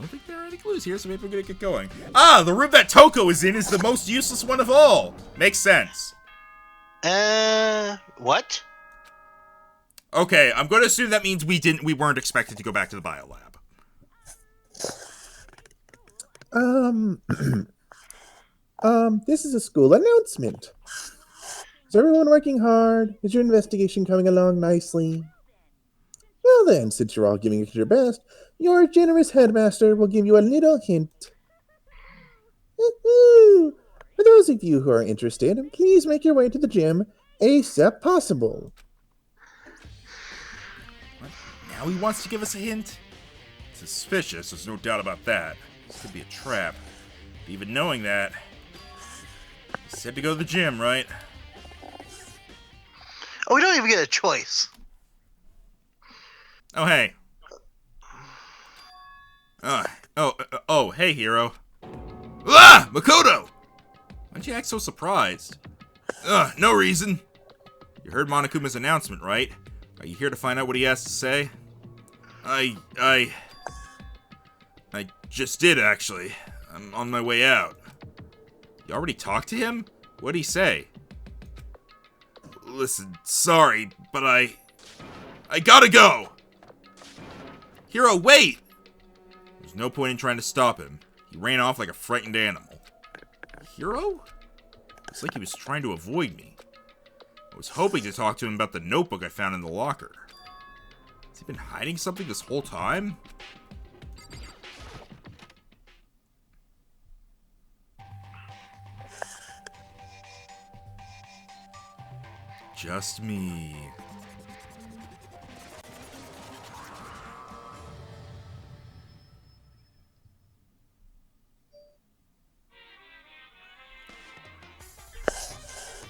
don't think there are any clues here, so maybe we're gonna get going. Ah, the room that Toko is in is the most useless one of all. Makes sense. What? Okay, I'm going to assume that means we weren't expected to go back to the biolab. This is a school announcement. Is everyone working hard? Is your investigation coming along nicely? Well then, since you're all giving it your best, your generous headmaster will give you a little hint. Woo-hoo! For those of you who are interested, please make your way to the gym ASAP possible. What? Now he wants to give us a hint? Suspicious, there's no doubt about that. This could be a trap. But even knowing that, he said to go to the gym, right? Oh, we don't even get a choice. Oh, hey. Hey, hero. Ah! Makoto! Why'd you act so surprised? No reason. You heard Monokuma's announcement, right? Are you here to find out what he has to say? I just did, actually. I'm on my way out. You already talked to him? What'd he say? Listen, sorry, but I gotta go! Hiro, wait! There's no point in trying to stop him. He ran off like a frightened animal. Hiro? It's like he was trying to avoid me. I was hoping to talk to him about the notebook I found in the locker. Has he been hiding something this whole time? Just me.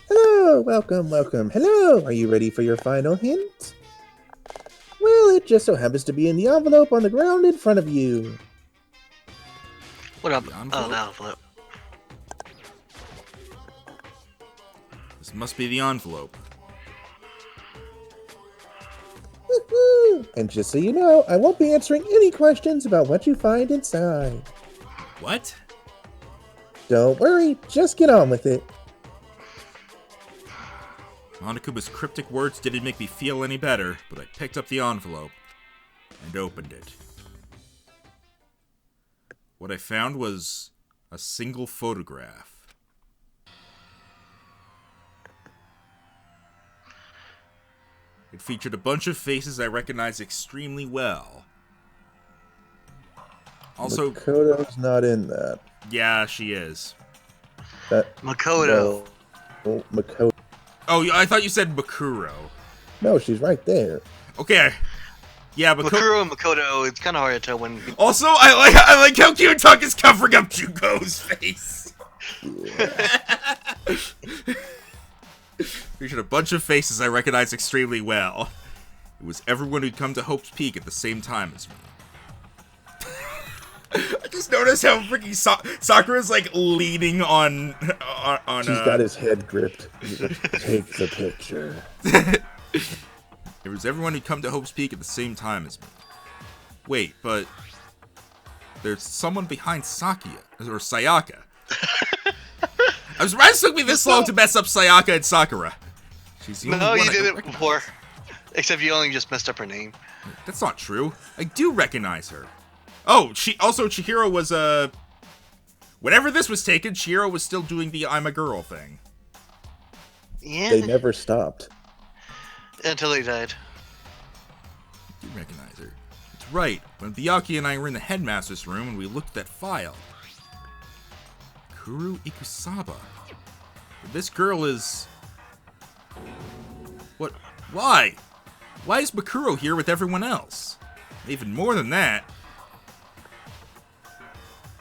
Hello, welcome. Hello, are you ready for your final hint? Well, it just so happens to be in the envelope on the ground in front of you. What up? The Oh, envelope? the envelope. This must be the envelope. Woo-hoo! And just so you know, I won't be answering any questions about what you find inside. What? Don't worry, just get on with it. Monokuma's cryptic words didn't make me feel any better, but I picked up the envelope and opened it. What I found was a single photograph. It featured a bunch of faces I recognized extremely well. Also, Makoto's not in that. yeah, she is. Makoto. No, Makoto. Oh, I thought you said Makuro. No, she's right there. Okay. Yeah, Makuro and Makoto, it's kind of hard to tell when... Also, I like how Kiyotaka is covering up Jugo's face. Yeah. Featured a bunch of faces I recognized extremely well. It was everyone who'd come to Hope's Peak at the same time as me. I just noticed how freaking Sakura's like leaning on. She's got his head gripped. He's like, take the picture. It was everyone who'd come to Hope's Peak at the same time as me. Wait, but there's someone behind Sakia or Sayaka. I'm surprised it took me this long to mess up Sayaka and Sakura. She's the only No, one you I did don't it recognize. before. Except you only just messed up her name. That's not true. I do recognize her. Oh, Chihiro was whenever this was taken, Chihiro was still doing the I'm a girl thing. Yeah. They never stopped. Until they died. I do recognize her. It's right. When Byakuya and I were in the headmaster's room and we looked at that file. Kuru Ikusaba. This girl is... What? Why? Why is Bakuro here with everyone else? Even more than that,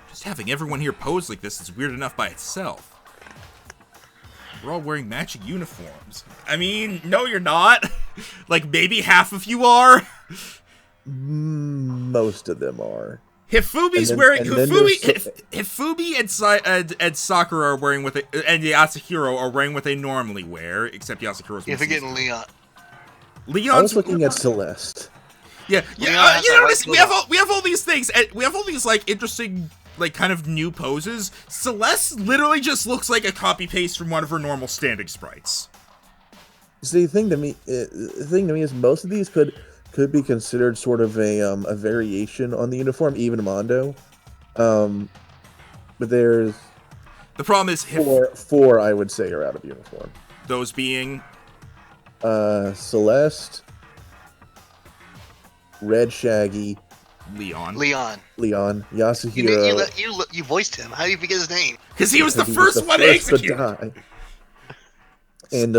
just having everyone here pose like this is weird enough by itself. We're all wearing matching uniforms. I mean, no you're not. Like, maybe half of you are. Most of them are. Hifumi's wearing... Hifumi and Sakura are wearing what they... And Yasuhiro are wearing what they normally wear, except Yasuhiro's... You're forgetting Leon. I Leon's... was looking at Celeste. Yeah, Leon yeah. has You that white notice cloak. we have all these things, and we have all these like interesting, like kind of new poses. Celeste literally just looks like a copy paste from one of her normal standing sprites. See, the thing to me is most of these could be considered sort of a variation on the uniform, even Mondo. But there's The problem is four I would say are out of uniform. those being Celeste, Red Shaggy, Leon, Leon. Yasuhiro. You voiced him. How do you forget his name? because he was the because first one to execute. die. And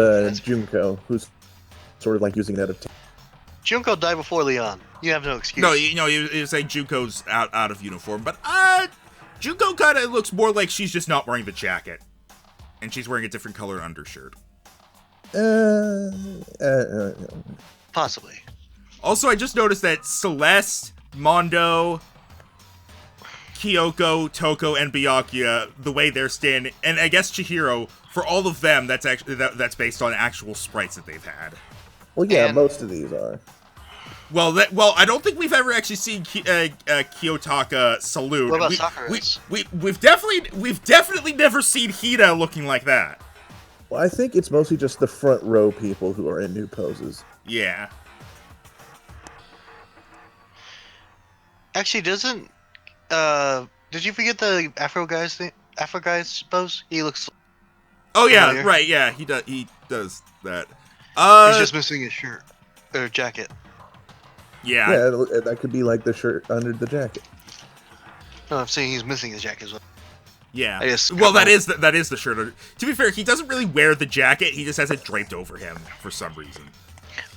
Junko, who's sort of like using that attack. Junko died before Leon. You have no excuse. No, you was saying Junko's out of uniform, but Junko kind of looks more like she's just not wearing the jacket, and she's wearing a different color undershirt. Possibly. Also, I just noticed that Celeste, Mondo, Kyoko, Toko, and Byakuya, the way they're standing, and I guess Chihiro, for all of them, that's actually that's based on actual sprites that they've had. Well, yeah, And- most of these are. Well, I don't think we've ever actually seen Kiyotaka salute. What about Sakura's? We've definitely never seen Hida looking like that. Well, I think it's mostly just the front row people who are in new poses. Yeah. Actually, doesn't did you forget the Afro guy's thing? Afro guy's pose? He looks. Oh yeah, Familiar. right. Yeah, he does that. He's just missing his shirt or jacket. Yeah. Yeah, that could be like the shirt under the jacket. No, I'm saying he's missing his jacket as well. Yeah. I just- Well, that is the shirt. To be fair, he doesn't really wear the jacket. He just has it draped over him for some reason.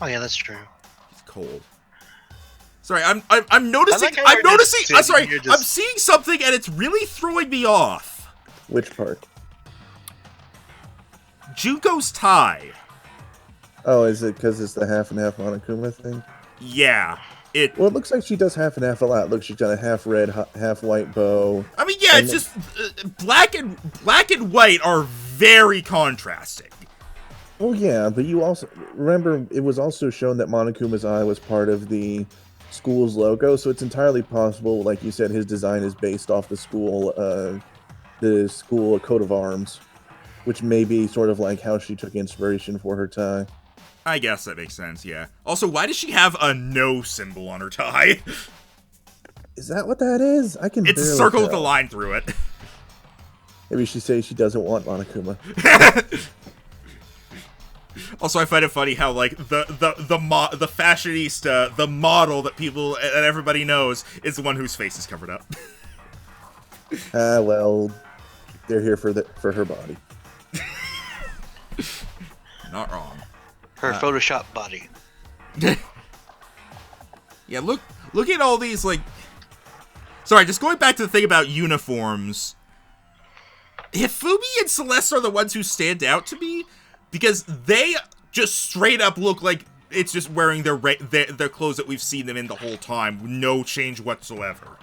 Oh yeah, that's true. He's cold. Sorry, I'm noticing. I like how I'm we're noticing. just I'm sorry. sitting here I'm just- seeing something, and it's really throwing me off. Which part? Junko's tie. Oh, is it because it's the half and half Monokuma thing? Yeah. It. Well, it looks like she does half and half a lot. Look, she's got a half red, half white bow. I mean, yeah. And It's just black and white are very contrasting. Oh yeah, but you also remember it was also shown that Monokuma's eye was part of the school's logo, so it's entirely possible, like you said, his design is based off the school coat of arms, which may be sort of like how she took inspiration for her tie. I guess that makes sense. Yeah. Also, why does she have a no symbol on her tie? Is that what that is? I can. It's a barely circle with a tell. line through it. Maybe she says she doesn't want Monokuma. Also, I find it funny how like the fashionista, the model that everybody knows, is the one whose face is covered up. Well, they're here for her body. Not wrong. Her Photoshop body. Yeah, look at all these like. Sorry, just going back to the thing about uniforms. Hifumi and Celeste are the ones who stand out to me because they just straight up look like it's just wearing their clothes that we've seen them in the whole time, no change whatsoever.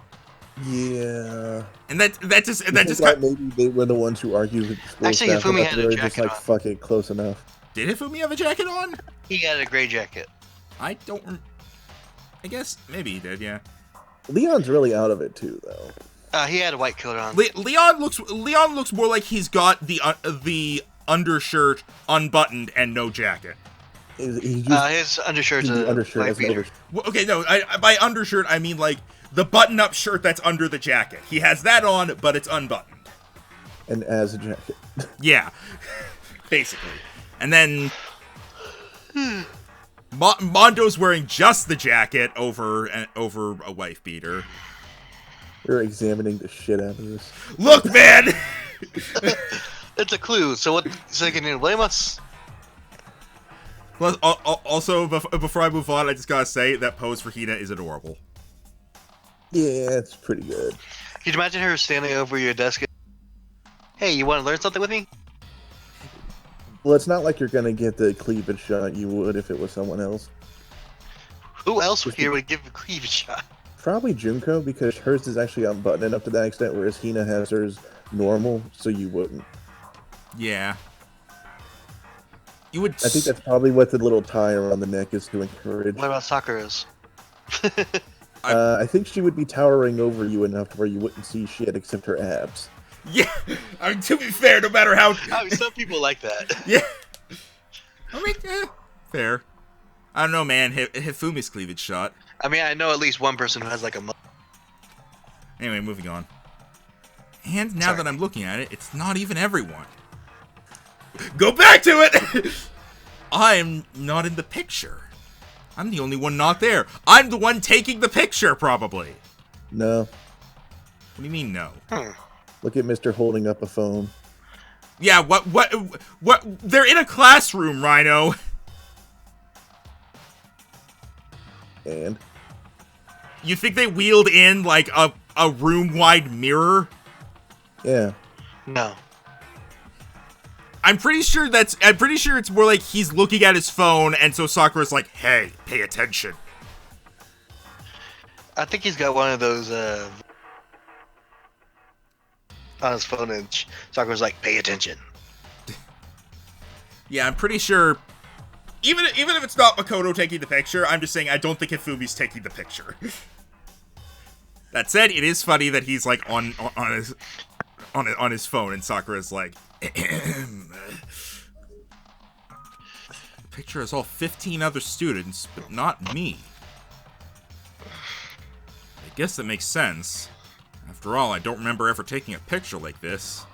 Yeah. And that just Like maybe they were the ones who argued with the school Actually, staff. Hifumi about had they a were just jacket like, on. fuck it, close enough. did Hifumi have a jacket on? He had a gray jacket. I don't. I guess maybe he did. Yeah. Leon's really out of it too, though. He had a white coat on. Leon looks more like he's got the undershirt unbuttoned and no jacket. He used His undershirt's the a undershirt white as an beater. over. Well, okay, no, by undershirt I mean like the button-up shirt that's under the jacket. He has that on, but it's unbuttoned. And as a jacket. Yeah, basically. And then Mondo's wearing just the jacket over a wife beater. We're examining the shit out of this. Look, man. It's a clue. So what? So they can blame us? Plus, also, before I move on, I just gotta say that pose for Hina is adorable. Yeah, it's pretty good. Could you imagine her standing over your desk? Hey, you want to learn something with me? Well, it's not like you're gonna get the cleavage shot you would if it was someone else. Who else here would give a cleavage shot? Probably Junko, because hers is actually unbuttoned up to that extent, whereas Hina has hers normal, so you wouldn't. Yeah. You would. I think that's probably what the little tie around the neck is to encourage. What about Sakura's? I think she would be towering over you enough to where you wouldn't see shit except her abs. Yeah, I mean, to be fair, no matter how... I mean, some people like that. Yeah. I mean, fair. I don't know, man. Hifumi's cleavage shot. I mean, I know at least one person who has like a. Anyway, moving on. And now that I'm looking at it, it's not even everyone. Go back to it! I'm not in the picture. I'm the only one not there. I'm the one taking the picture, probably. No. What do you mean, no? Look at Mr. holding up a phone. Yeah, what? They're in a classroom, Rhino. And? You think they wheeled in, like, a room-wide mirror? Yeah. No. I'm pretty sure it's more like he's looking at his phone, and so Sakura's like, hey, pay attention. I think he's got one of those on his phone, and Sakura's like, pay attention. Yeah, I'm pretty sure. Even if it's not Makoto taking the picture, I'm just saying I don't think Hifumi's taking the picture. That said, it is funny that he's like on his phone, and Sakura's like, the picture has all 15 other students, but not me. I guess that makes sense. After all, I don't remember ever taking a picture like this.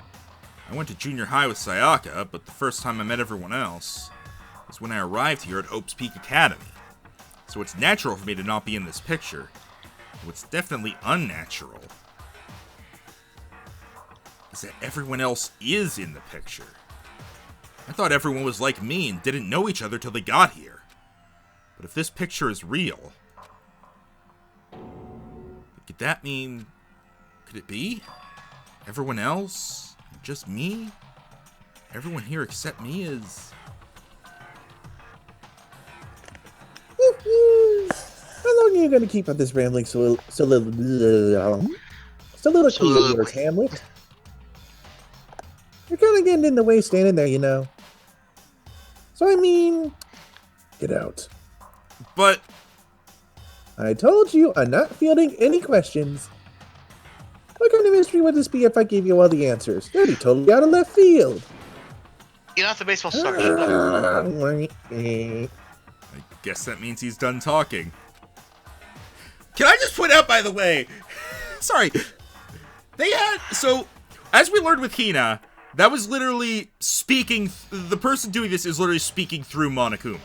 I went to junior high with Sayaka, but the first time I met everyone else was when I arrived here at Oaks Peak Academy. So it's natural for me to not be in this picture. What's definitely unnatural is that everyone else is in the picture. I thought everyone was like me and didn't know each other till they got here. But if this picture is real, could that mean... Could it be? Everyone else? Just me? Everyone here except me is... How long are you going to keep up this rambling soliloquy of yours, Hamlet? You're kind of getting in the way standing there, you know. So, I mean, get out. But... I told you I'm not fielding any questions. What kind of mystery would this be if I gave you all the answers? That'd be totally out of left field. You know, the baseball star. I guess that means he's done talking. Can I just point out, by the way, sorry, they had, so, as we learned with Hina, that was literally speaking, the person doing this is literally speaking through Monokuma.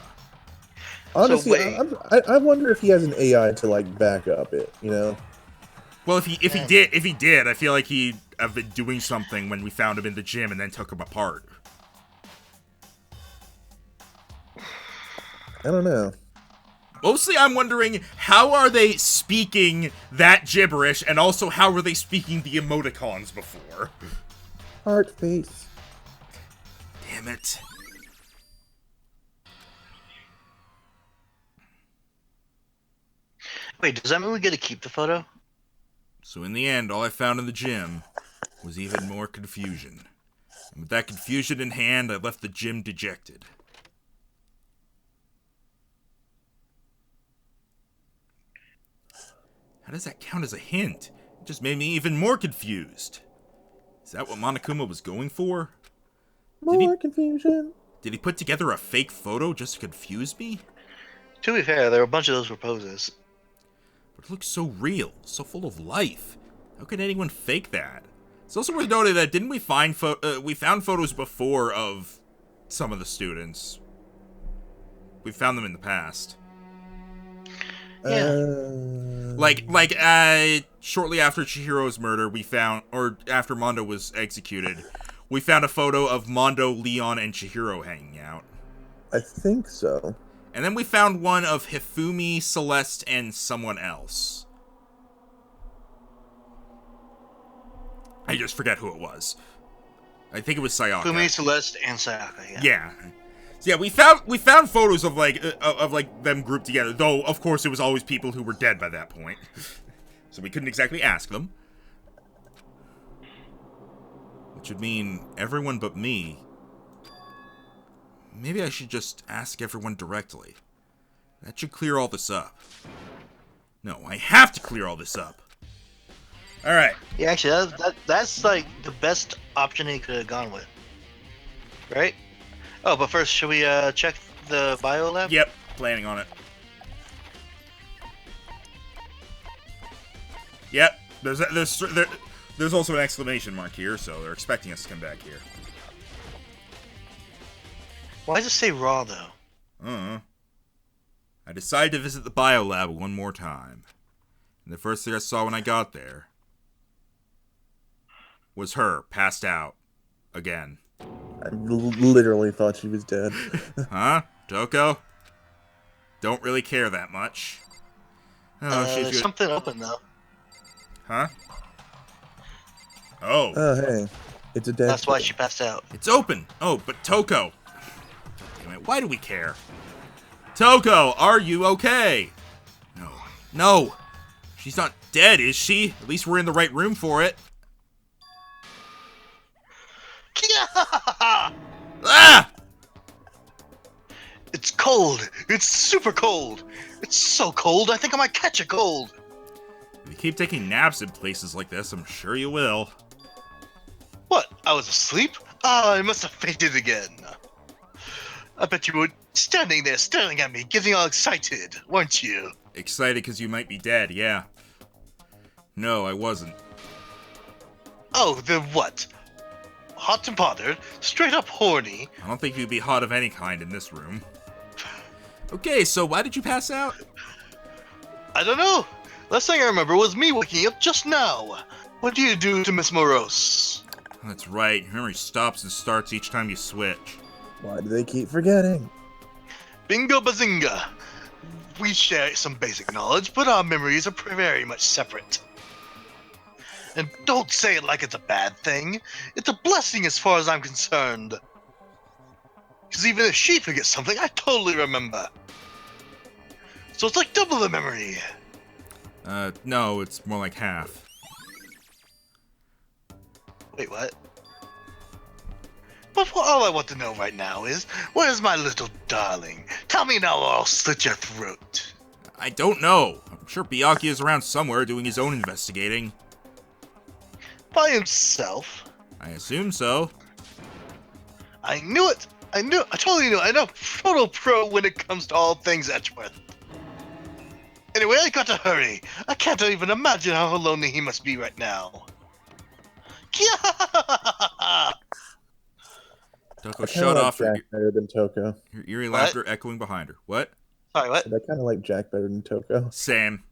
Honestly, So I wonder if he has an AI to, like, back up it, you know? Well, if he did, I feel like he'd have been doing something when we found him in the gym and then took him apart. I don't know. Mostly I'm wondering, how are they speaking that gibberish, and also how were they speaking the emoticons before? Heart face. Damn it. Wait, does that mean we get to keep the photo? So in the end, all I found in the gym was even more confusion. And with that confusion in hand, I left the gym dejected. How does that count as a hint? It just made me even more confused. Is that what Monokuma was going for? More confusion. Did he put together a fake photo just to confuse me? To be fair, there were a bunch of those proposes. But it looks so real, so full of life. How could anyone fake that? It's also worth noting that didn't we find we found photos before of some of the students. We found them in the past. Yeah. Like shortly after Chihiro's murder, we found, or after Mondo was executed, we found a photo of Mondo, Leon, and Chihiro hanging out. I think so. And then we found one of Hifumi, Celeste, and someone else. I just forget who it was. I think it was Sayaka. Fumi, Celeste, and Sayaka, yeah. Yeah. So yeah, we found photos of like them grouped together, though of course it was always people who were dead by that point. So we couldn't exactly ask them. Which would mean everyone but me. Maybe I should just ask everyone directly. That should clear all this up. No, I have to clear all this up. Alright. Yeah, actually, that's like the best option he could have gone with. Right? Oh, but first, should we check the bio lab? Yep, planning on it. Yep, there's also an exclamation mark here, so they're expecting us to come back here. Why does it say raw, though? I decided to visit the biolab one more time. And the first thing I saw when I got there was her, passed out. Again. I literally thought she was dead. Huh? Toko? Don't really care that much. Oh, she's There's good. something open, though. Huh? Oh. Oh, hey. It's a dead That's why kid. she passed out. It's open. Oh, but Toko. Damn it, why do we care? Toko, are you okay? No. No. She's not dead, is she? At least we're in the right room for it. Ah! It's cold. It's super cold. It's so cold, I think I might catch a cold. If you keep taking naps in places like this, I'm sure you will. What? I was asleep? Ah, I must have fainted again. I bet you were standing there staring at me, getting all excited, weren't you? Excited because you might be dead, yeah. No, I wasn't. Oh, then what? Hot and bothered, straight up horny. I don't think you'd be hot of any kind in this room. Okay, so why did you pass out? I don't know. Last thing I remember was me waking up just now. What do you do to Miss Morose? That's right, your memory stops and starts each time you switch. Why do they keep forgetting? Bingo bazinga. We share some basic knowledge, but our memories are very much separate. And don't say it like it's a bad thing. It's a blessing as far as I'm concerned. Because even if she forgets something, I totally remember. So it's like double the memory. No, it's more like half. Wait, what? But all I want to know right now is, where's my little darling? Tell me now or I'll slit your throat. I don't know. I'm sure Byakuya is around somewhere doing his own investigating. By himself? I assume so. I knew it! I totally knew it. I know Proto Pro when it comes to all things Edgeworth. Anyway, I got to hurry. I can't even imagine how lonely he must be right now. Toko, I kinda shut like off. Your Jack better than Toko. eerie What? laughter echoing behind her. What? Sorry, what? I kind of like Jack better than Toko. Sam.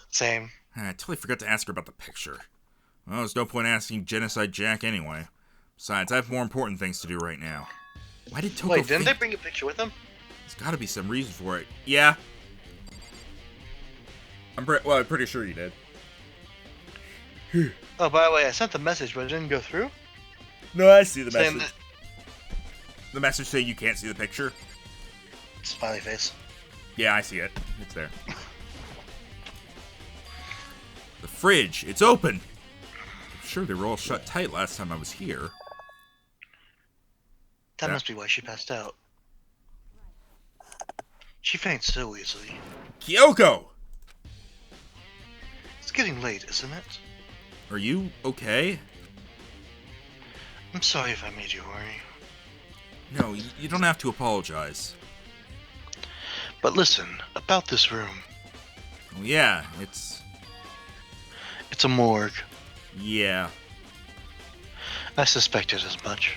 Same. I totally forgot to ask her about the picture. Well, there's no point asking Genocide Jack anyway. Besides, I have more important things to do right now. Why did Toko Wait, didn't they think- bring a picture with them? There's gotta be some reason for it. Yeah. I'm pretty sure you did. Oh, by the way, I sent the message, but it didn't go through. No, I see the Saying message. The message saying you can't see the picture? Smiley face. Yeah, I see it. It's there. The fridge, it's open! I'm sure they were all shut tight last time I was here. That Yeah. must be why she passed out. She faints so easily. Kyoko! It's getting late, isn't it? Are you okay? I'm sorry if I made you worry. No, you don't have to apologize. But listen, about this room. Oh, yeah, it's... It's a morgue. Yeah. I suspected as much.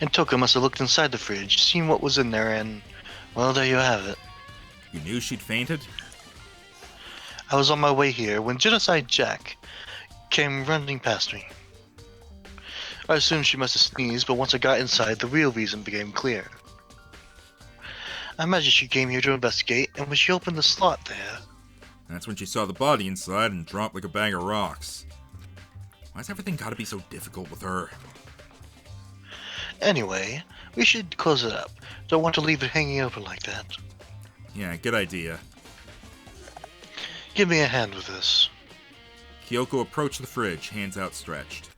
And Toko must have looked inside the fridge, seen what was in there, and... well, there you have it. You knew she'd fainted? I was on my way here when Genocide Jack came running past me. I assumed she must have sneezed, but once I got inside, the real reason became clear. I imagine she came here to investigate, and when she opened the slot there... That's when she saw the body inside and dropped like a bag of rocks. Why's everything gotta be so difficult with her? Anyway, we should close it up. Don't want to leave it hanging open like that. Yeah, good idea. Give me a hand with this. Kyoko approached the fridge, hands outstretched.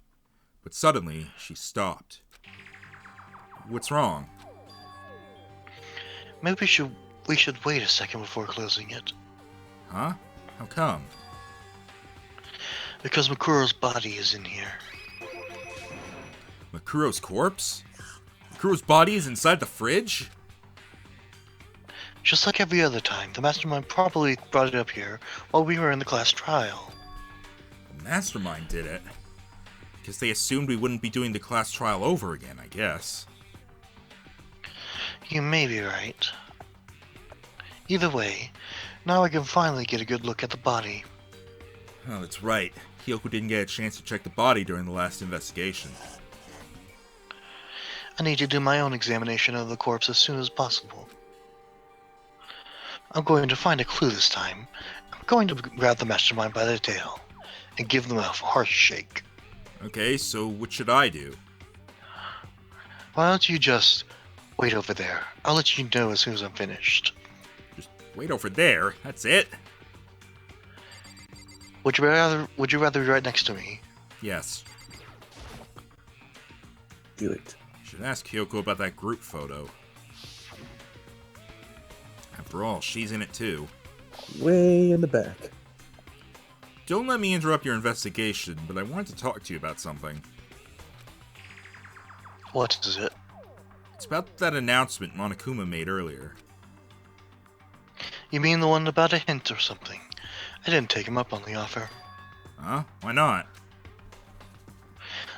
But suddenly, she stopped. What's wrong? Maybe we should wait a second before closing it. Huh? How come? Because Makuro's body is in here. Makuro's corpse? Makuro's body is inside the fridge? Just like every other time, the Mastermind probably brought it up here while we were in the class trial. The Mastermind did it. Because they assumed we wouldn't be doing the class trial over again, I guess. You may be right. Either way, now I can finally get a good look at the body. Oh, that's right. Kyoko didn't get a chance to check the body during the last investigation. I need to do my own examination of the corpse as soon as possible. I'm going to find a clue this time. I'm going to grab the Mastermind by the tail and give them a harsh shake. Okay, so what should I do? Why don't you just wait over there? I'll let you know as soon as I'm finished. Just wait over there? That's it? Would you rather be right next to me? Yes. Do it. Should ask Kyoko about that group photo. After all, she's in it too. Way in the back. Don't let me interrupt your investigation, but I wanted to talk to you about something. What is it? It's about that announcement Monokuma made earlier. You mean the one about a hint or something? I didn't take him up on the offer. Huh? Why not?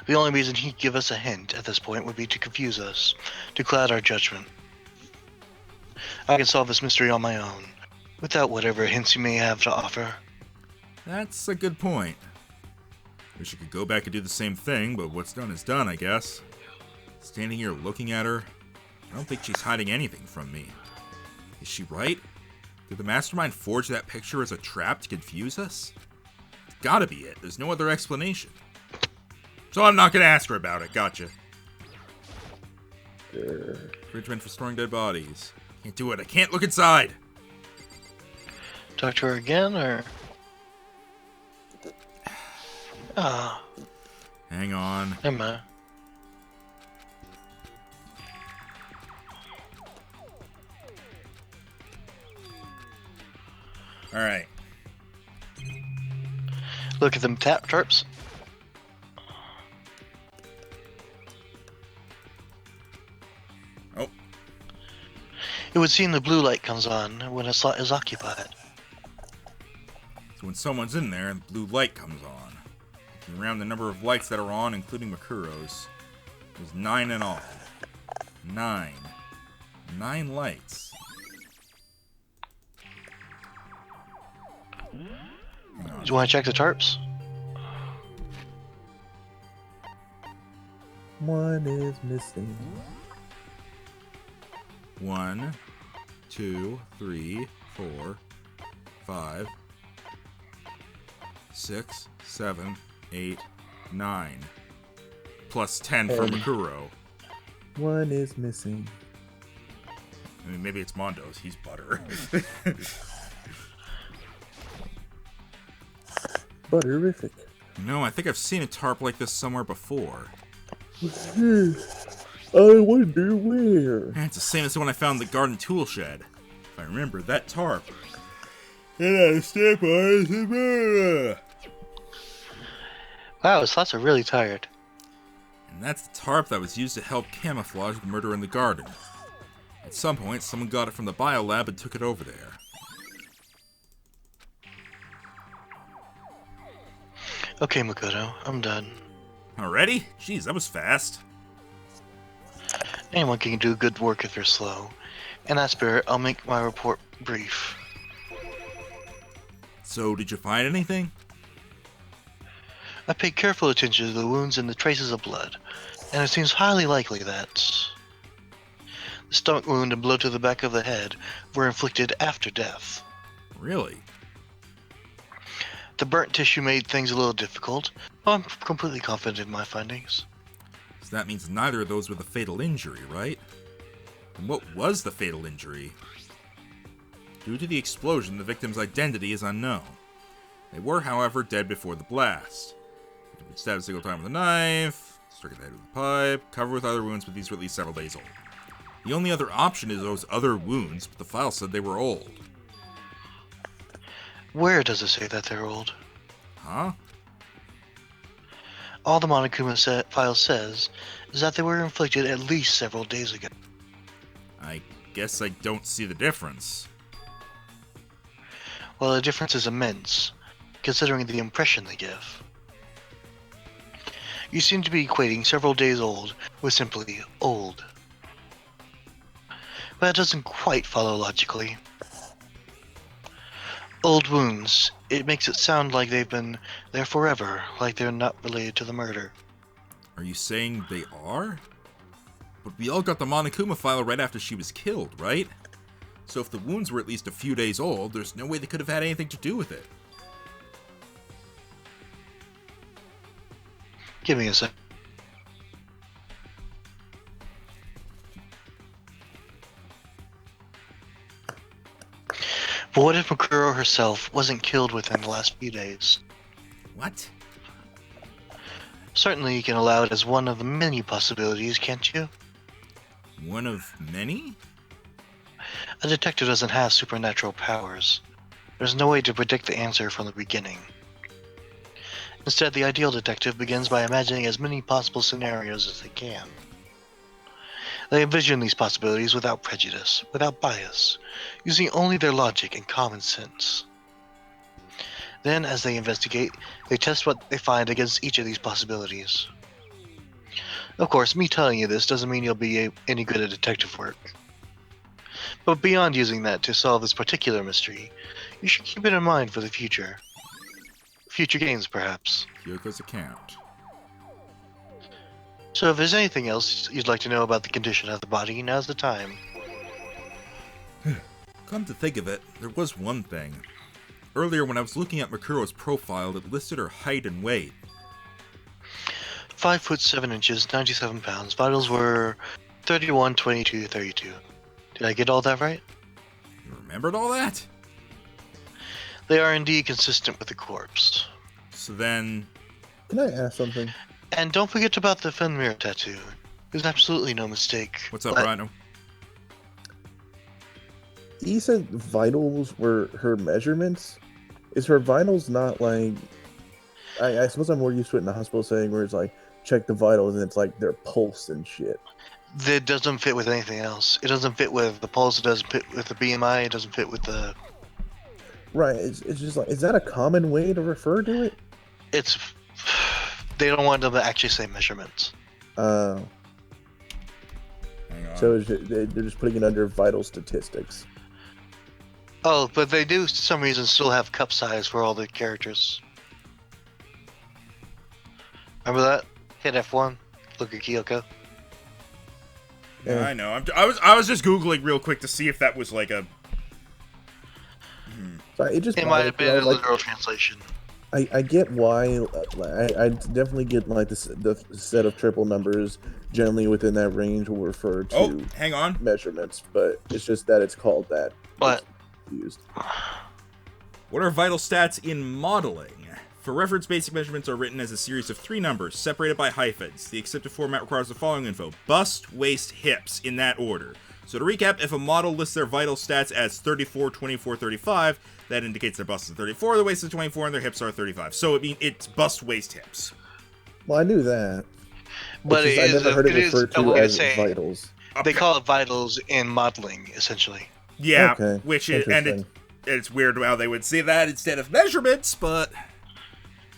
The only reason he'd give us a hint at this point would be to confuse us, to cloud our judgment. I can solve this mystery on my own, without whatever hints you may have to offer. That's a good point. Wish I could go back and do the same thing, but what's done is done, I guess. Standing here looking at her, I don't think she's hiding anything from me. Is she right? Did the Mastermind forge that picture as a trap to confuse us? It's gotta be it. There's no other explanation. So I'm not gonna ask her about it. Gotcha. Fridge meant for storing dead bodies. Can't do it. I can't look inside. Talk to her again, or... Ah, Hang on. never mind. Alright. Look at them tarps. Oh. It would seem the blue light comes on when a slot is occupied. So when someone's in there, the blue light comes on. If you round the number of lights that are on, including Makuro's, there's 9 in all. 9. 9 lights. Hang on. Do you want to check the tarps? One is missing. 1, 2, 3, 4, 5, 6, 7, 8, 9. Plus 10 for Hey. Makuro. One is missing. I mean, maybe it's Mondo's. He's butter. Butterific. No, I think I've seen a tarp like this somewhere before. I wonder where. And it's the same as the one I found in the garden tool shed. If I remember, that tarp. It had a stamp on it. Wow, his slots are really tired. And that's the tarp that was used to help camouflage the murder in the garden. At some point, someone got it from the biolab and took it over there. Okay, Makoto, I'm done. Already? Jeez, that was fast. Anyone can do good work if they're slow. In that spirit, I'll make my report brief. So, did you find anything? I paid careful attention to the wounds and the traces of blood, and it seems highly likely that the stomach wound and blow to the back of the head were inflicted after death. Really? The burnt tissue made things a little difficult, but I'm completely confident in my findings. So that means neither of those were the fatal injury, right? And what was the fatal injury? Due to the explosion, the victim's identity is unknown. They were, however, dead before the blast. The victim was stabbed a single time with a knife, struck at the head with a pipe, covered with other wounds, but these were at least several days old. The only other option is those other wounds, but the file said they were old. Where does it say that they're old? Huh? All the Monokuma file says is that they were inflicted at least several days ago. I guess I don't see the difference. Well, the difference is immense, considering the impression they give. You seem to be equating several days old with simply old. But that doesn't quite follow logically. Old wounds, it makes it sound like they've been there forever, like they're not related to the murder. Are you saying they are? But we all got the Monokuma file right after she was killed, right? So if the wounds were at least a few days old, there's no way they could have had anything to do with it. Give me a sec. But what if Makuro herself wasn't killed within the last few days? What? Certainly you can allow it as one of the many possibilities, can't you? One of many? A detective doesn't have supernatural powers. There's no way to predict the answer from the beginning. Instead, the ideal detective begins by imagining as many possible scenarios as they can. They envision these possibilities without prejudice, without bias, using only their logic and common sense. Then, as they investigate, they test what they find against each of these possibilities. Of course, me telling you this doesn't mean you'll be any good at detective work. But beyond using that to solve this particular mystery, you should keep it in mind for the future. Future games, perhaps. Kyoko's account. So if there's anything else you'd like to know about the condition of the body, now's the time. Come to think of it, there was one thing. Earlier when I was looking at Makuro's profile, it listed her height and weight. 5 foot 7 inches, 97 pounds. Vitals were 31, 22, 32. Did I get all that right? You remembered all that? They are indeed consistent with the corpse. So then... Can I ask something? And don't forget about the Fenrir tattoo. There's absolutely no mistake. What's up, But Rhino? You said vitals were her measurements. Is her vitals not like? I suppose I'm more used to it in the hospital setting where it's like check the vitals and it's like their pulse and shit. That doesn't fit with anything else. It doesn't fit with the pulse, it doesn't fit with the BMI, it doesn't fit with the... Right. It's just like, is that a common way to refer to it? It's... They don't want them to actually say measurements. Uh, Hang on. so they're just putting it under vital statistics. Oh, but they do, for some reason, still have cup size for all the characters. Remember that? Hit F1. Look at Kyoko. Yeah, I know. I was just Googling real quick to see if that was like a... Sorry, it just It might have been a like, literal translation. I get why. I definitely get like the set of triple numbers generally within that range will refer to Oh, hang on. measurements, but it's just that it's called that. But Used. What are vital stats in modeling? For reference, basic measurements are written as a series of 3 numbers, separated by hyphens. The accepted format requires the following info: bust, waist, hips, in that order. So to recap, if a model lists their vital stats as 34, 24, 35, that indicates their bust is 34, their waist is 24, and their hips are 35. So it's bust, waist, hips. Well, I knew that. But It's just, I never heard it referred to as vitals. They call it vitals in modeling, essentially. Yeah, Okay, which is, and interesting. it's weird how they would say that instead of measurements, but...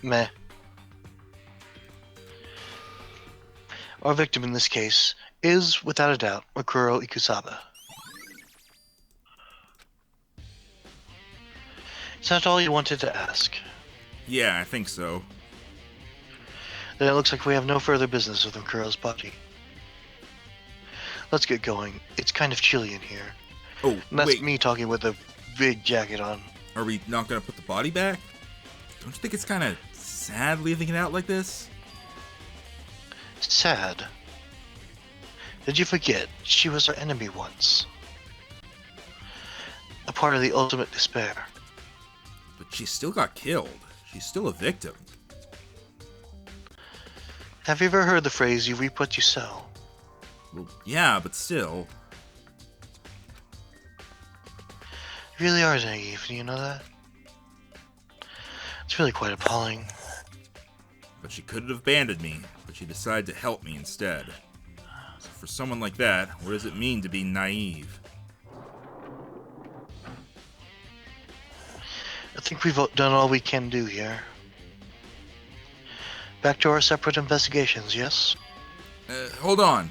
Meh. Our victim in this case is, without a doubt, Makuro Ikusaba. Is that all you wanted to ask? Yeah, I think so. Then it looks like we have no further business with Makuro's body. Let's get going. It's kind of chilly in here. Oh, And that's wait, me talking with a big jacket on. are we not gonna put the body back? Don't you think it's kind of sad leaving it out like this? Sad. Did you forget she was our enemy once? A part of the ultimate despair. But she still got killed. She's still a victim. Have you ever heard the phrase, you reap what you sow? Well, yeah, but still. You really are naive, do you know that? It's really quite appalling. But she couldn't have abandoned me, but she decided to help me instead. So for someone like that, what does it mean to be naive? I think we've done all we can do here. Back to our separate investigations, yes? Hold on.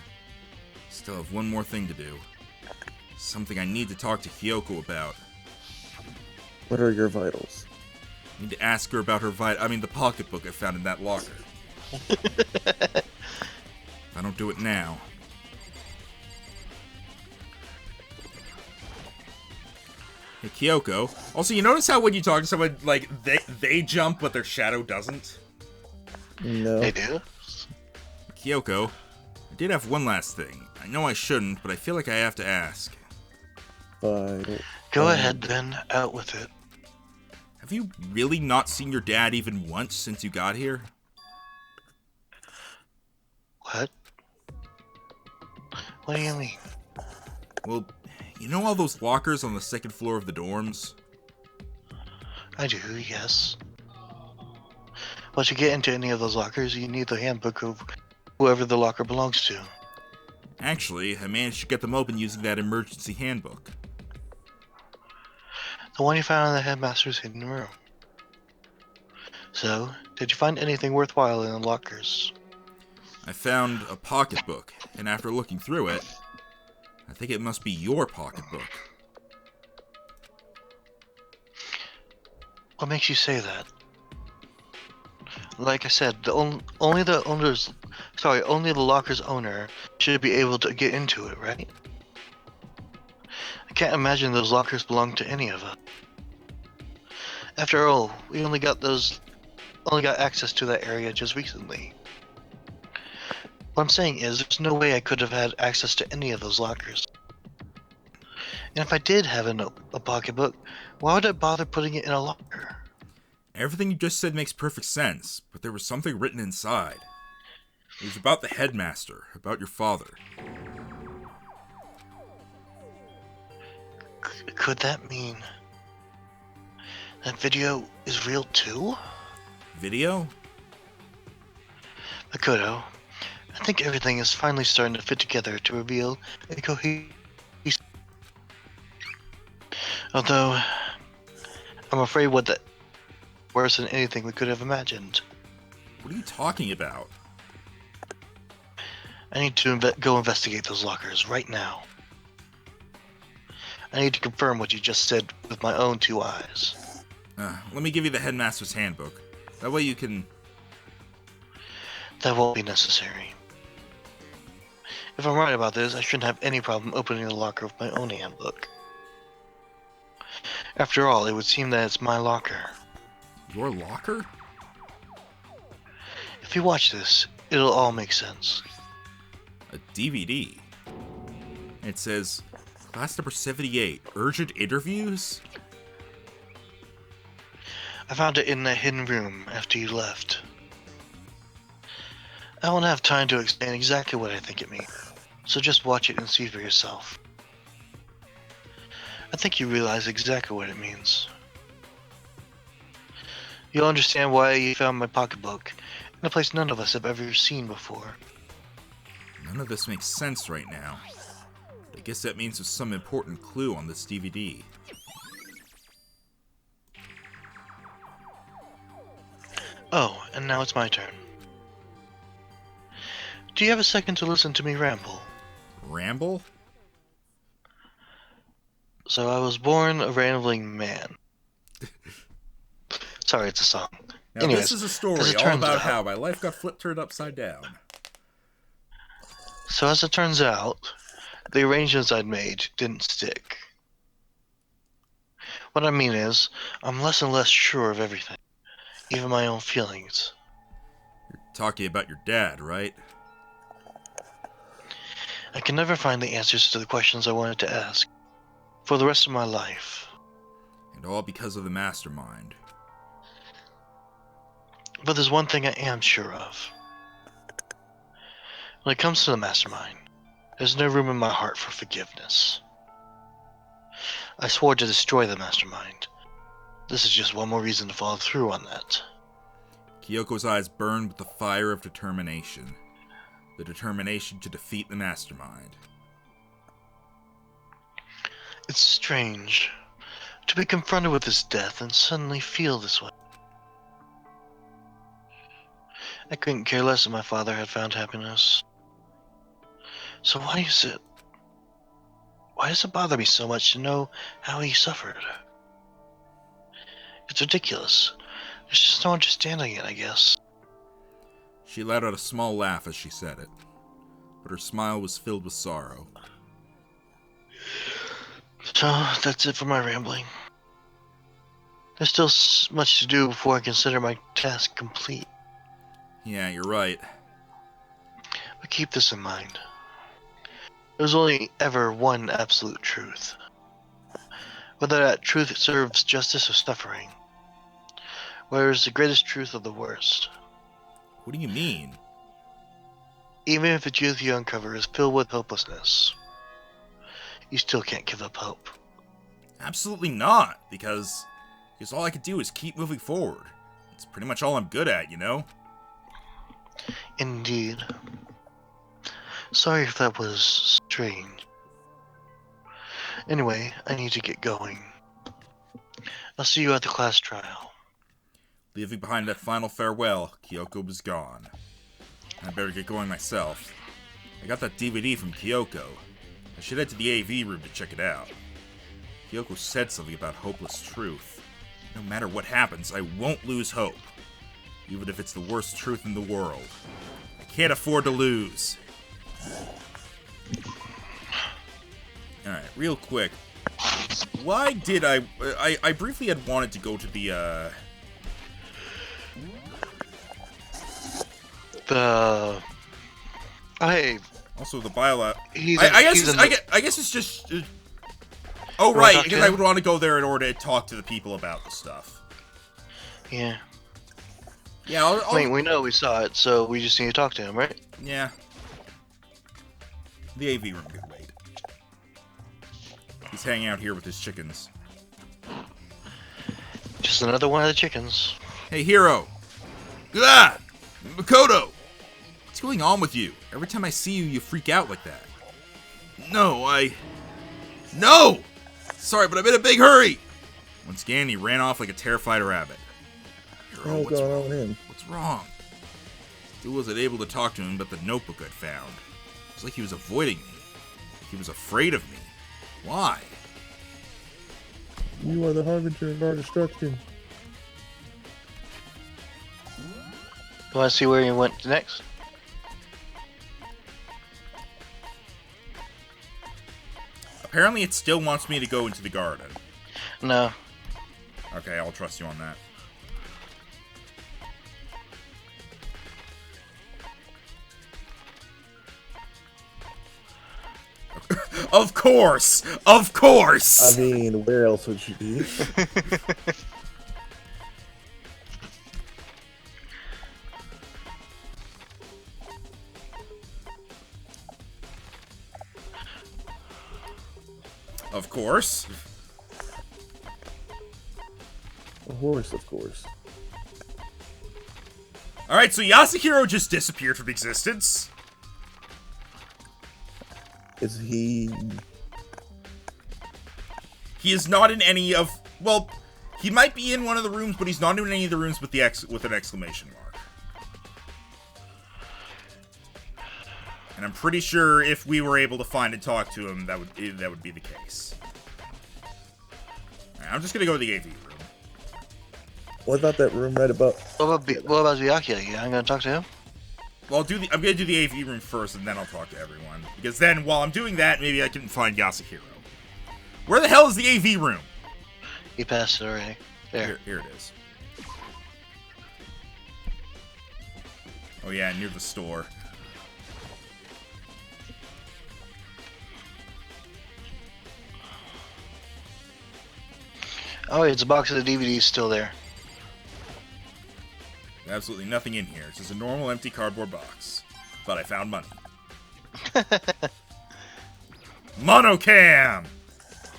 Still have one more thing to do. Something I need to talk to Hyoko about. What are your vitals? I need to ask her about the pocketbook I found in that locker. If I don't do it now. Hey, Kyoko. Also, you notice how when you talk to someone, like, they jump, but their shadow doesn't? No. They do? Kyoko, I did have one last thing. I know I shouldn't, but I feel like I have to ask. Vital. Go ahead then, out with it. Have you really not seen your dad even once since you got here? What? What do you mean? Well, you know all those lockers on the second floor of the dorms? I do, yes. Once you get into any of those lockers, you need the handbook of whoever the locker belongs to. Actually, I managed to get them open using that emergency handbook. The one you found in the headmaster's hidden room. So, did you find anything worthwhile in the lockers? I found a pocketbook, and after looking through it, I think it must be your pocketbook. What makes you say that? Like I said, only the locker's owner should be able to get into it, right? I can't imagine those lockers belong to any of us. After all, we only got access to that area just recently. What I'm saying is, there's no way I could have had access to any of those lockers. And if I did have a pocketbook, why would I bother putting it in a locker? Everything you just said makes perfect sense, but there was something written inside. It was about the headmaster, about your father. Could that mean that video is real too? Video? Makoto, I think everything is finally starting to fit together to reveal a cohesive. Although, I'm afraid worse than anything we could have imagined. What are you talking about? I need to go investigate those lockers right now. I need to confirm what you just said with my own two eyes. Let me give you the headmaster's handbook. That way you can... That won't be necessary. If I'm right about this, I shouldn't have any problem opening the locker with my own handbook. After all, it would seem that it's my locker. Your locker? If you watch this, it'll all make sense. A DVD. It says, Class number 78, urgent interviews? I found it in that hidden room after you left. I won't have time to explain exactly what I think it means, so just watch it and see for yourself. I think you realize exactly what it means. You'll understand why you found my pocketbook in a place none of us have ever seen before. None of this makes sense right now. I guess that means there's some important clue on this DVD. Oh, and now it's my turn. Do you have a second to listen to me ramble? Ramble? So I was born a rambling man. Sorry, it's a song. Now Anyways, this is a story as it all turns about out- how my life got turned upside down. So as it turns out, the arrangements I'd made didn't stick. What I mean is, I'm less and less sure of everything, even my own feelings. You're talking about your dad, right? I can never find the answers to the questions I wanted to ask for the rest of my life. And all because of the mastermind. But there's one thing I am sure of. When it comes to the mastermind, there's no room in my heart for forgiveness. I swore to destroy the mastermind, This is just one more reason to follow through on that. Kyoko's eyes burned with the fire of determination. The determination to defeat the mastermind. It's strange to be confronted with his death and suddenly feel this way. I couldn't care less if my father had found happiness. So why does it bother me so much to know how he suffered? It's ridiculous. There's just no understanding it, I guess. She let out a small laugh as she said it, but her smile was filled with sorrow. So, that's it for my rambling. There's still much to do before I consider my task complete. Yeah, you're right. But keep this in mind. There's only ever one absolute truth. Whether that truth serves justice or suffering. Where is the greatest truth of the worst? What do you mean? Even if the truth you uncover is filled with hopelessness, you still can't give up hope. Absolutely not, because all I could do is keep moving forward. It's pretty much all I'm good at, you know? Indeed. Sorry if that was strange. Anyway, I need to get going. I'll see you at the class trial. Leaving behind that final farewell, Kyoko was gone. I better get going myself. I got that DVD from Kyoko. I should head to the AV room to check it out. Kyoko said something about hopeless truth. No matter what happens, I won't lose hope. Even if it's the worst truth in the world. I can't afford to lose. Alright, real quick. Why did I briefly had wanted to go to the, Hey. Also, the biolab. I guess it's just. Oh right, because I would want to go there in order to talk to the people about the stuff. Yeah. Yeah. I mean, we know we saw it, so we just need to talk to him, right? Yeah. The AV room could wait. He's hanging out here with his chickens. Just another one of the chickens. Hey, Hiro. Ah! Makoto! What's going on with you? Every time I see you, you freak out like that. No! Sorry, but I'm in a big hurry! Once again, he ran off like a terrified rabbit. Hiro, What's going on with him? What's wrong? Still wasn't able to talk to him about the notebook I'd found. It's like he was avoiding me. He was afraid of me. Why? You are the harbinger of our destruction. You want to see where he went next? Apparently it still wants me to go into the garden. No. Okay, I'll trust you on that. Of course! Of course! I mean, where else would you be? Of course. A horse, of course. Alright, so Yasuhiro just disappeared from existence. Is he... He is not in any of... Well, he might be in one of the rooms, but he's not in any of the rooms with with an exclamation mark. And I'm pretty sure if we were able to find and talk to him, that would be the case. Right, I'm just gonna go to the AV room. What about that room right above? What about Byakuya? Yeah, I'm gonna talk to him. Well, I'm gonna do the AV room first, and then I'll talk to everyone. Because then, while I'm doing that, maybe I can find Yasuhiro. Where the hell is the AV room? He passed it already. There. Here it is. Oh yeah, near the store. Oh, it's a box of the DVDs still there. Absolutely nothing in here. It's just a normal empty cardboard box. But I found money. Monocam!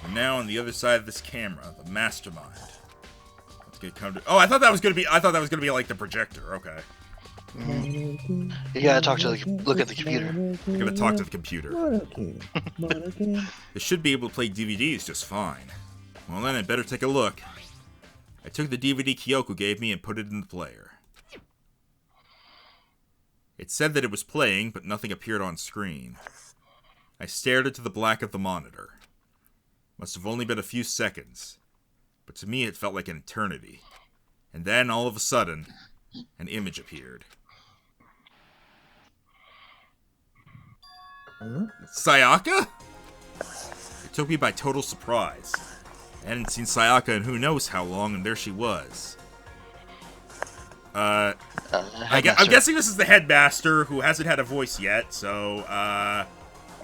And now on the other side of this camera, the mastermind. gonna come to. Oh, I thought that was gonna be. I thought that was gonna be like the projector. Okay. You gotta talk to look at the computer. I'm gonna talk to the computer. Monarchy. It should be able to play DVDs just fine. Well then, I'd better take a look. I took the DVD Kyoko gave me and put it in the player. It said that it was playing, but nothing appeared on screen. I stared into the black of the monitor. Must have only been a few seconds, but to me it felt like an eternity. And then, all of a sudden, an image appeared. Sayaka? It took me by total surprise. I hadn't seen Sayaka in who knows how long, and there she was. I'm guessing this is the headmaster who hasn't had a voice yet, so,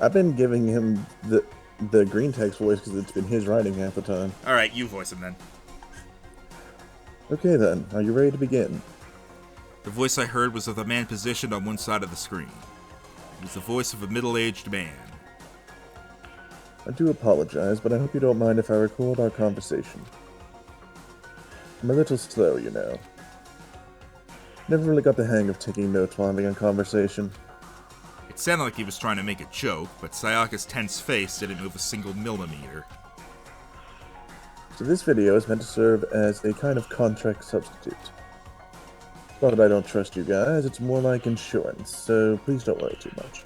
I've been giving him the green text voice because it's been his writing half the time. Alright, you voice him then. Okay then, are you ready to begin? The voice I heard was of a man positioned on one side of the screen. It was the voice of a middle-aged man. I do apologize, but I hope you don't mind if I record our conversation. I'm a little slow, you know. Never really got the hang of taking notes while having a conversation. It sounded like he was trying to make a joke, but Sayaka's tense face didn't move a single millimeter. So this video is meant to serve as a kind of contract substitute. Not that I don't trust you guys, it's more like insurance, so please don't worry too much.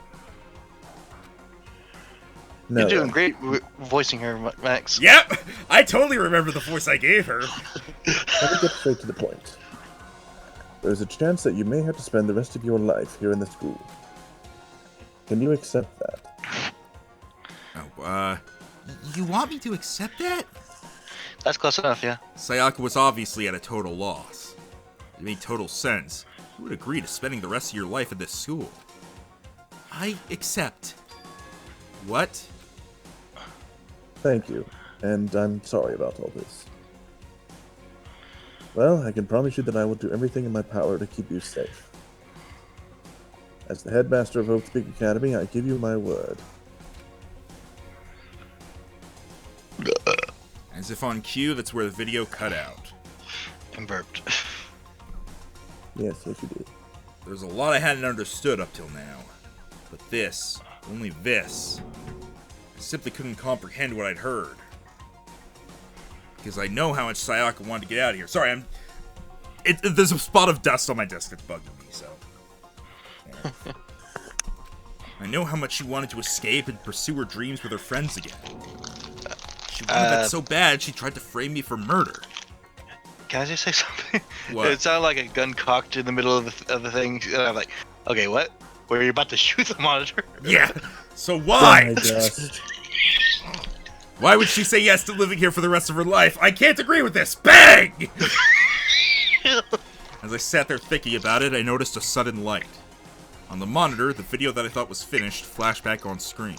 Now You're doing then, great voicing her, Max. Yep! I totally remember the voice I gave her. let me get straight to the point. There's a chance that you may have to spend the rest of your life here in the school. Can you accept that? Oh, you want me to accept that? That's close enough, yeah. Sayaka was obviously at a total loss. It made total sense. Who would agree to spending the rest of your life at this school? I accept. What? Thank you, and I'm sorry about all this. Well, I can promise you that I will do everything in my power to keep you safe. As the headmaster of Hope Speak Academy, I give you my word. As if on cue, that's where the video cut out. And burped. Yes, you did. There's a lot I hadn't understood up till now. But this, only this, I simply couldn't comprehend what I'd heard. Because I know how much Sayaka wanted to get out of here. Sorry, there's a spot of dust on my desk that's bugging me, so. Yeah. I know how much she wanted to escape and pursue her dreams with her friends again. She wanted that so bad, she tried to frame me for murder. Can I just say something? What? It sounded like a gun cocked in the middle of the thing. And I'm like, okay, what? Were you about to shoot the monitor? Yeah. So why? Oh my gosh. Why would she say yes to living here for the rest of her life? I can't agree with this. Bang! As I sat there thinking about it, I noticed a sudden light. On the monitor, the video that I thought was finished flashed back on screen.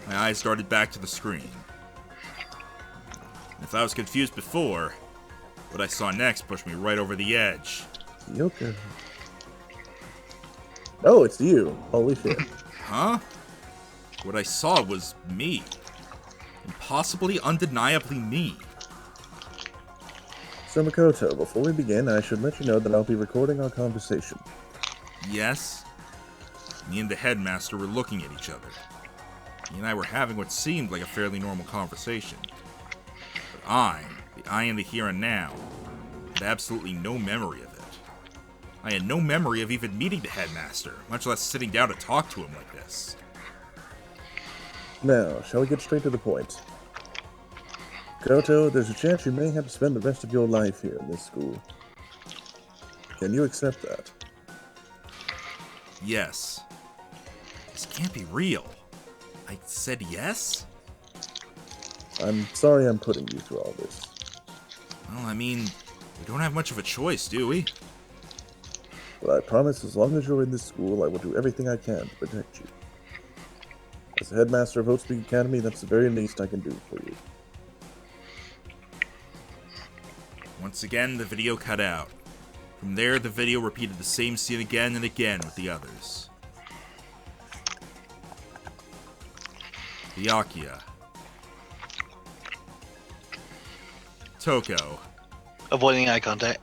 My eyes darted back to the screen. If I was confused before, what I saw next pushed me right over the edge. Yoko. Oh, it's you. Holy shit. Huh? What I saw was me. Impossibly, undeniably me. So Makoto, before we begin, I should let you know that I'll be recording our conversation. Yes? Me and the headmaster were looking at each other. He and I were having what seemed like a fairly normal conversation. But the I in the here and now, had absolutely no memory of it. I had no memory of even meeting the headmaster, much less sitting down to talk to him like this. Now, shall we get straight to the point? Koto, there's a chance you may have to spend the rest of your life here in this school. Can you accept that? Yes. This can't be real. I said yes? I'm sorry I'm putting you through all this. Well, I mean, we don't have much of a choice, do we? But I promise as long as you're in this school, I will do everything I can to protect you. As the headmaster of Oatspeak Academy, that's the very least I can do for you. Once again, the video cut out. From there, the video repeated the same scene again and again with the others. Byakuya. Toko. Avoiding eye contact.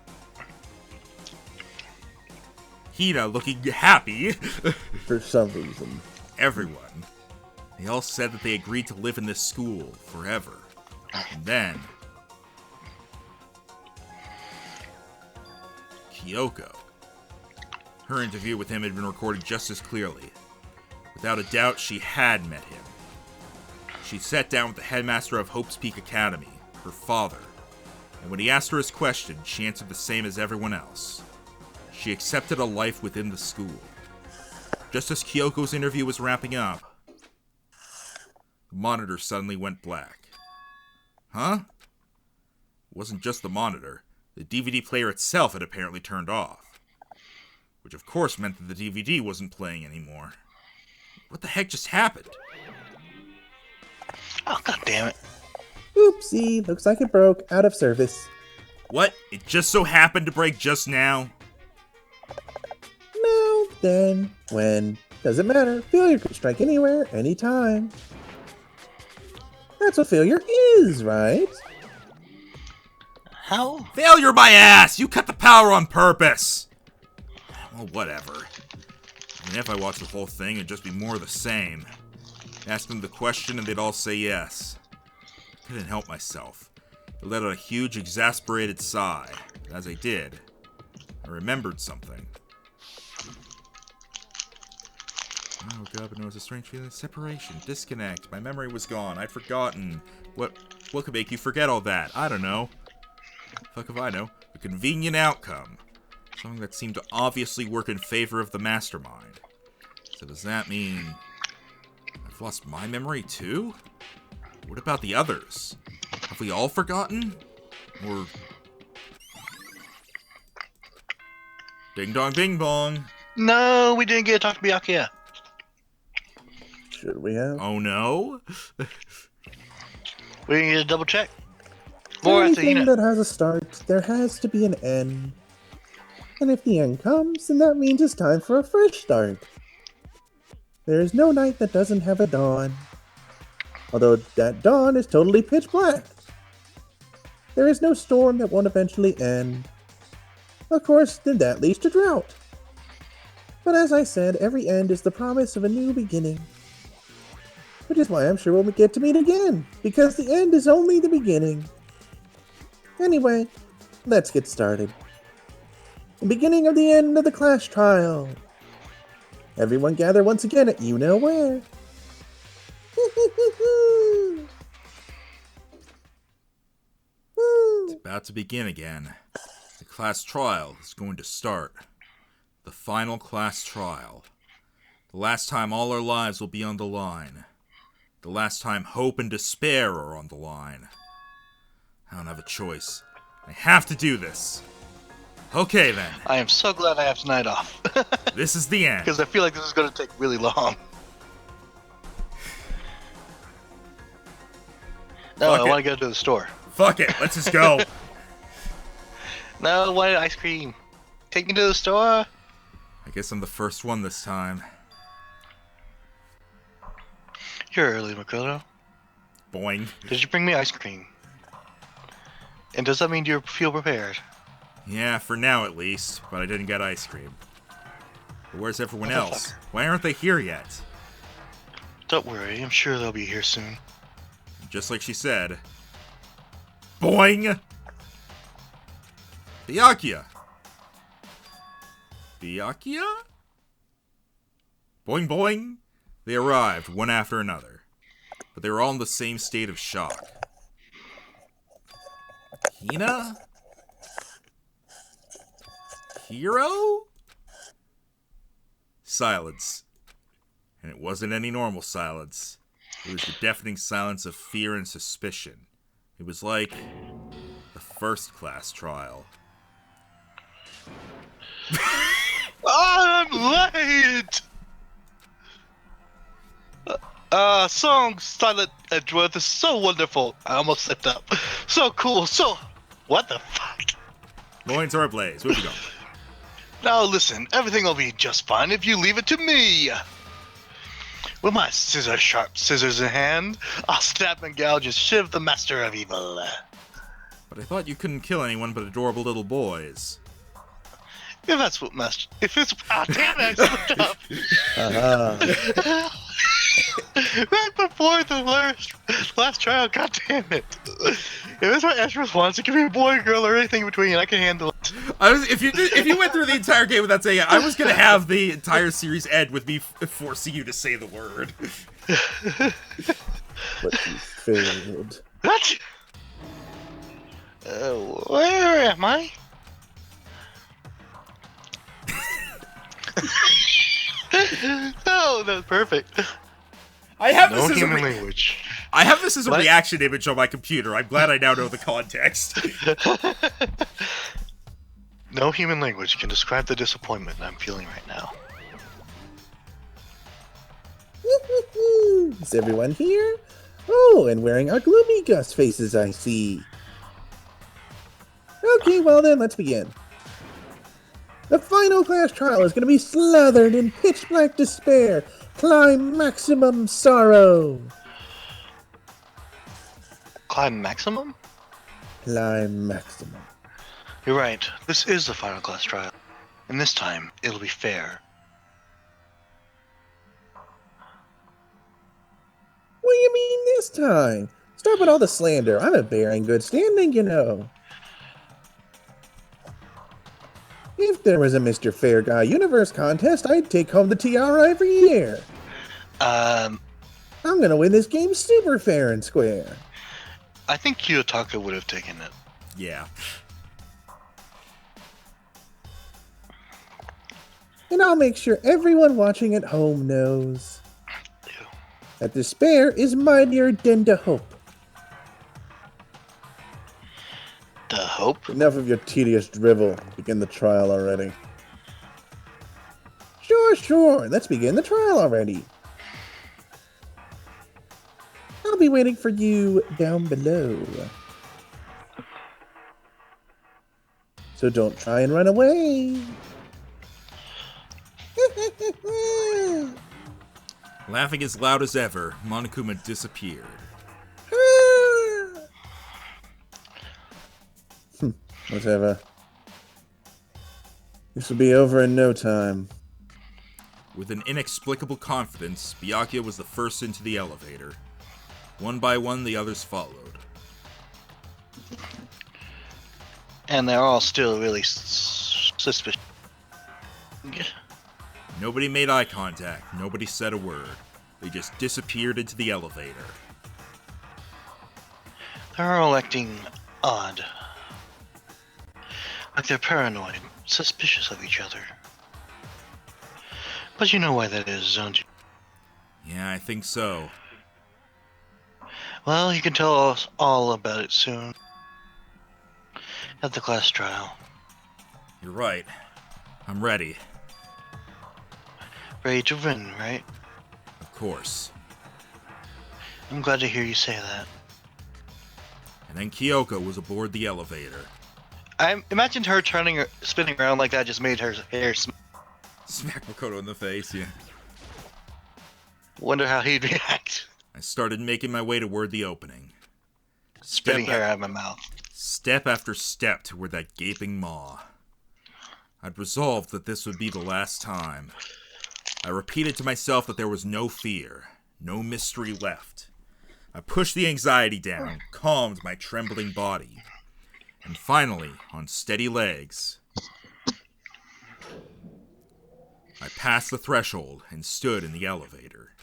Hina looking happy. For some reason. Everyone. They all said that they agreed to live in this school forever. And then... Kyoko. Her interview with him had been recorded just as clearly. Without a doubt, she had met him. She sat down with the headmaster of Hope's Peak Academy, her father, and when he asked her his question, she answered the same as everyone else. She accepted a life within the school. Just as Kyoko's interview was wrapping up, the monitor suddenly went black. Huh? It wasn't just the monitor. The DVD player itself had apparently turned off. Which of course meant that the DVD wasn't playing anymore. What the heck just happened? Oh, god damn it. Oopsie, looks like it broke. Out of service. What? It just so happened to break just now? No, then, when. Doesn't matter. Failure could strike anywhere, anytime. That's what failure is, right? How? Failure my ass! You cut the power on purpose! Well, whatever. I mean, if I watched the whole thing, it'd just be more of the same. Ask them the question and they'd all say yes. I couldn't help myself. I let out a huge, exasperated sigh. As I did, I remembered something. I woke up and there was a strange feeling of separation, disconnect. My memory was gone. I'd forgotten. What could make you forget all that? I don't know. Fuck if I know. A convenient outcome. Something that seemed to obviously work in favor of the mastermind. So does that mean I've lost my memory too? What about the others? Have we all forgotten? Or... Ding dong bing bong. No, we didn't get to talk to Byakuya. Should we have? Oh no? We didn't get to double check. More after Anything Hina. that has a start, there has to be an end. And if the end comes, then that means it's time for a fresh start. There is no night that doesn't have a dawn. Although that dawn is totally pitch black. There is no storm that won't eventually end. Of course, then that leads to drought. But as I said, every end is the promise of a new beginning. Which is why I'm sure we'll get to meet again, because the end is only the beginning. Anyway, let's get started. The beginning of the end of the class trial. Everyone gather once again at you-know-where. It's about to begin again. The class trial is going to start. The final class trial. The last time all our lives will be on the line. The last time hope and despair are on the line. I don't have a choice. I have to do this. Okay then. I am so glad I have tonight off. This is the end. Because I feel like this is going to take really long. No, Fuck I it. want to go to the store. Fuck it, let's just go. No, I wanted ice cream. Take me to the store. I guess I'm the first one this time. You're early, Makoto. Boing. Did you bring me ice cream? And does that mean you feel prepared? Yeah, for now at least, but I didn't get ice cream. But where's everyone else? Why aren't they here yet? Don't worry, I'm sure they'll be here soon. Just like she said. Boing! Byakuya! Byakuya? Boing boing! They arrived, one after another. But they were all in the same state of shock. Hina? Hero? Silence. And it wasn't any normal silence. It was the deafening silence of fear and suspicion. It was like the first class trial. I'm late! Song Silent Edgeworth is so wonderful. I almost slipped up. So cool, so... What the fuck? Loins are ablaze. Where we go? Now listen, everything will be just fine if you leave it to me. With my sharp scissors in hand, I'll snap and gouge and shiv the master of evil. But I thought you couldn't kill anyone but adorable little boys. If that's what messed. If it's. Ah, damn it! I slipped up. Right before the last trial. God damn it! If it's what Ezra wants, it can be a boy, girl, or anything in between. I can handle it. If you went through the entire game without saying it, I was gonna have the entire series end with me forcing you to say the word. But you failed. What? Where am I? Oh, that's perfect. I have No this human as language. I have this as a What? reaction image on my computer. I'm glad I now know the context. No human language can describe the disappointment I'm feeling right now. Is everyone here? Oh, and wearing our gloomy Gus faces, I see. Okay, well then, let's begin. The final class trial is going to be slathered in pitch black despair, climb maximum sorrow. Climb maximum? Climb maximum. You're right. This is the final class trial. And this time, it'll be fair. What do you mean this time? Stop with all the slander. I'm a bear in good standing, you know. If there was a Mr. Fair Guy Universe contest, I'd take home the tiara every year. I'm gonna win this game super fair and square. I think Kiyotaka would have taken it. Yeah. And I'll make sure everyone watching at home knows that despair is mightier than the hope. The hope? Enough of your tedious drivel. Begin the trial already. Sure. Let's begin the trial already. I'll be waiting for you down below. So don't try and run away. Laughing as loud as ever, Monokuma disappeared. Whatever. This will be over in no time. With an inexplicable confidence, Byakuya was the first into the elevator. One by one, the others followed. And they're all still really suspicious. Nobody made eye contact. Nobody said a word. They just disappeared into the elevator. They're all acting odd. Like they're paranoid, suspicious of each other. But you know why that is, don't you? Yeah, I think so. Well, you can tell us all about it soon. At the class trial. You're right. I'm ready. Ready to win, right? Of course. I'm glad to hear you say that. And then Kyoko was aboard the elevator. I imagined her spinning around like that just made her hair Smack Makoto in the face, yeah. Wonder how he'd react. I started making my way toward the opening. Spitting hair out of my mouth. Step after step toward that gaping maw. I'd resolved that this would be the last time. I repeated to myself that there was no fear, no mystery left. I pushed the anxiety down, calmed my trembling body. And finally, on steady legs, I passed the threshold and stood in the elevator.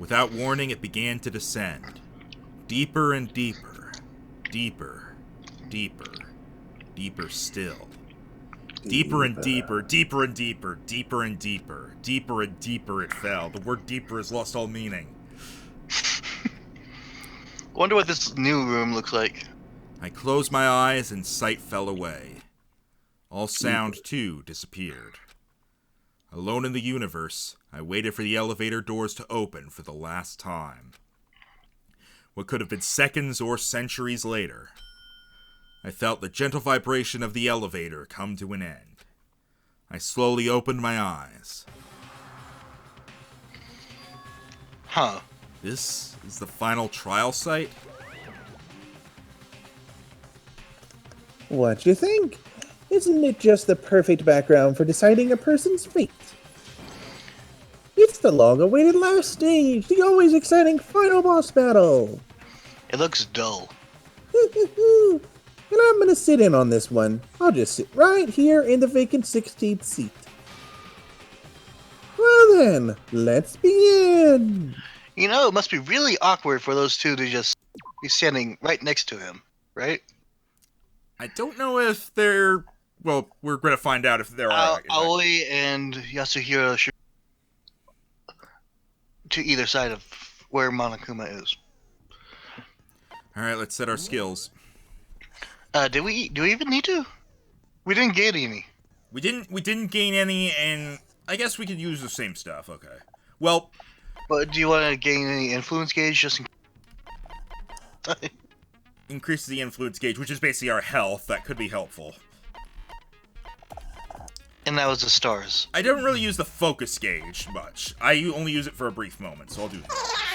Without warning, it began to descend. Deeper and deeper. Deeper. Deeper. Deeper still. Deeper and deeper. Deeper and deeper. Deeper and deeper. Deeper and deeper it fell. The word deeper has lost all meaning. Wonder what this new room looks like. I closed my eyes and sight fell away. All sound, too, disappeared. Alone in the universe, I waited for the elevator doors to open for the last time. What could have been seconds or centuries later, I felt the gentle vibration of the elevator come to an end. I slowly opened my eyes. Huh. This is the final trial site? What you think? Isn't it just the perfect background for deciding a person's fate? It's the long-awaited last stage, the always exciting final boss battle. It looks dull. And I'm gonna sit in on this one. I'll just sit right here in the vacant 16th seat. Well then, let's begin. You know, it must be really awkward for those two to just be standing right next to him, right? I don't know if they're... Well, we're going to find out if there are. Aoi and Yasuhiro should to either side of where Monokuma is. Alright, let's set our skills. Do we even need to? We didn't get any. We didn't gain any, and I guess we could use the same stuff, okay. Well... But do you want to gain any influence gauge just in Increases the influence gauge, which is basically our health. That could be helpful. And that was the stars. I don't really use the focus gauge much. I only use it for a brief moment, so I'll do that.